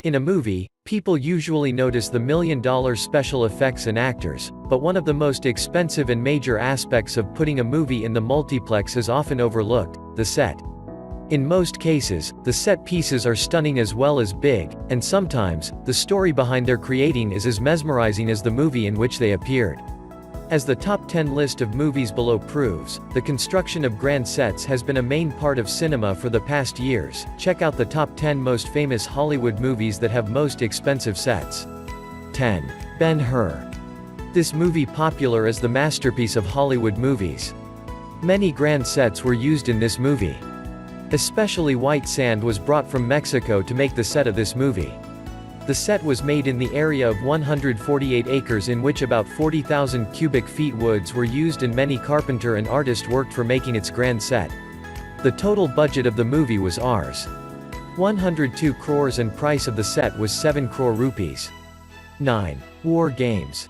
In a movie, people usually notice the million-dollar special effects and actors, but one of the most expensive and major aspects of putting a movie in the multiplex is often overlooked: the set. In most cases, the set pieces are stunning as well as big, and sometimes, the story behind their creating is as mesmerizing as the movie in which they appeared. As the top 10 list of movies below proves, the construction of grand sets has been a main part of cinema for the past years. Check out the top 10 most famous Hollywood movies that have most expensive sets. 10. Ben-Hur. This movie popular as the masterpiece of Hollywood movies. Many grand sets were used in this movie. Especially white sand was brought from Mexico to make the set of this movie. The set was made in the area of 148 acres in which about 40,000 cubic feet woods were used and many carpenter and artist worked for making its grand set. The total budget of the movie was Rs. 102 crores and price of the set was 7 crore rupees. 9. War Games.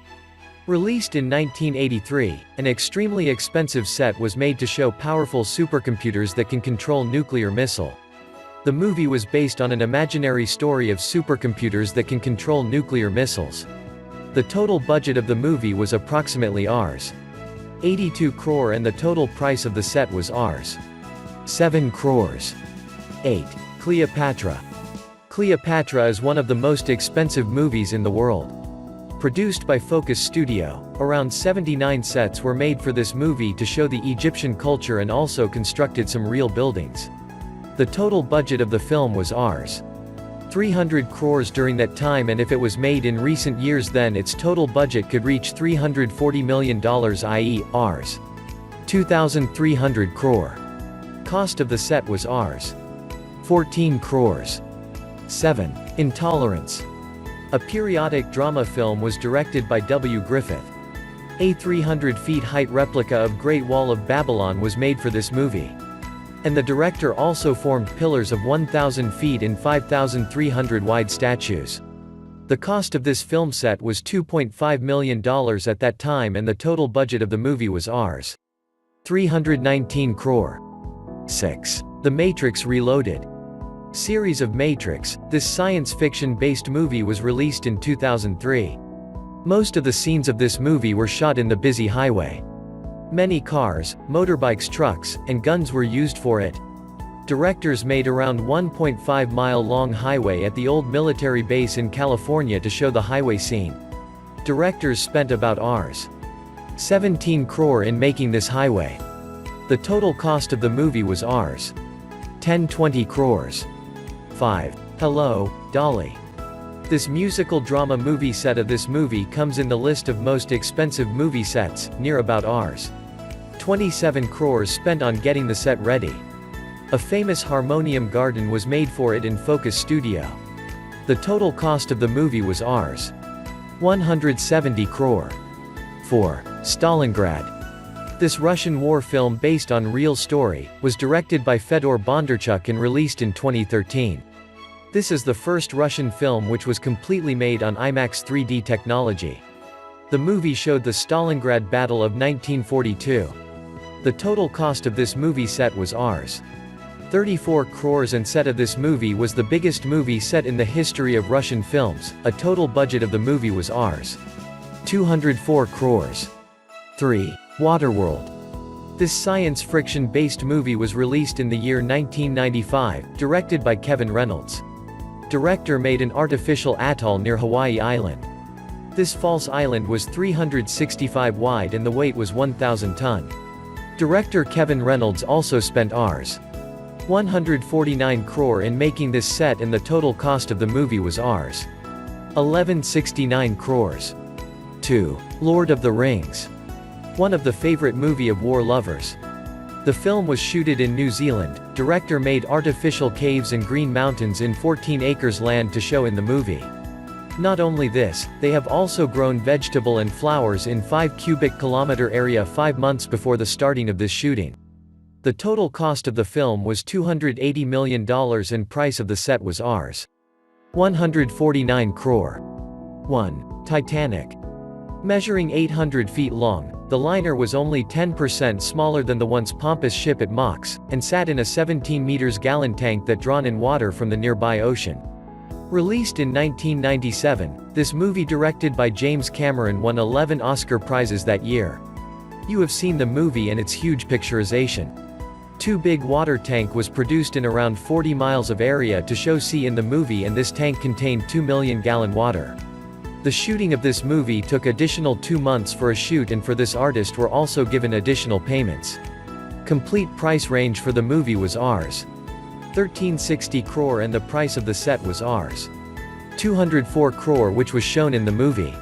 Released in 1983, an extremely expensive set was made to show powerful supercomputers that can control nuclear missile. The movie was based on an imaginary story of supercomputers that can control nuclear missiles. The total budget of the movie was approximately Rs. 82 crore and the total price of the set was Rs. 7 crores. 8. Cleopatra. Cleopatra is one of the most expensive movies in the world. Produced by Focus Studio, around 79 sets were made for this movie to show the Egyptian culture and also constructed some real buildings. The total budget of the film was Rs. 300 crores during that time, and if it was made in recent years then its total budget could reach $340 million, i.e., Rs. 2,300 crore. Cost of the set was Rs. 14 crores. 7. Intolerance. A periodic drama film was directed by W. Griffith. A 300 feet height replica of Great Wall of Babylon was made for this movie. And the director also formed pillars of 1,000 feet in 5,300 wide statues. The cost of this film set was $2.5 million at that time, and the total budget of the movie was Rs. 319 crore. 6. The Matrix Reloaded. Series of Matrix, this science fiction-based movie was released in 2003. Most of the scenes of this movie were shot in the busy highway. Many cars, motorbikes, trucks, and guns were used for it. Directors made around 1.5-mile-long highway at the old military base in California to show the highway scene. Directors spent about Rs. 17 crore in making this highway. The total cost of the movie was Rs. 10-20 crores. 5. Hello, Dolly. This musical drama movie set of this movie comes in the list of most expensive movie sets, near about Rs. 27 crores spent on getting the set ready. A famous harmonium garden was made for it in Focus Studio. The total cost of the movie was Rs. 170 crore. 4. Stalingrad. This Russian war film based on real story, was directed by Fedor Bondarchuk and released in 2013. This is the first Russian film which was completely made on IMAX 3D technology. The movie showed the Stalingrad Battle of 1942. The total cost of this movie set was Rs. 34 crores and set of this movie was the biggest movie set in the history of Russian films. A total budget of the movie was Rs. 204 crores. 3. Waterworld. This science fiction-based movie was released in the year 1995, directed by Kevin Reynolds. Director made an artificial atoll near Hawaii Island. This false island was 365 wide and the weight was 1,000 ton. Director Kevin Reynolds also spent Rs. 149 crore in making this set, and the total cost of the movie was Rs. 1169 crores. 2. Lord of the Rings. One of the favorite movie of war lovers. The film was shooted in New Zealand. Director made artificial caves and green mountains in 14 acres land to show in the movie. Not only this, they have also grown vegetable and flowers in 5 cubic kilometer area 5 months before the starting of this shooting. The total cost of the film was $280 million and price of the set was Rs. 149 crore. 1. Titanic. Measuring 800 feet long, the liner was only 10% smaller than the once pompous ship it mocks, and sat in a 17 meters gallon tank that drawn in water from the nearby ocean. Released in 1997, this movie directed by James Cameron won 11 Oscar prizes that year. You have seen the movie and its huge picturization. Two big water tank was produced in around 40 miles of area to show sea in the movie, and this tank contained 2 million gallon water. The shooting of this movie took additional 2 months for a shoot, and for this artist were also given additional payments. Complete price range for the movie was Rs. 1360 crore and the price of the set was Rs. 204 crore, which was shown in the movie.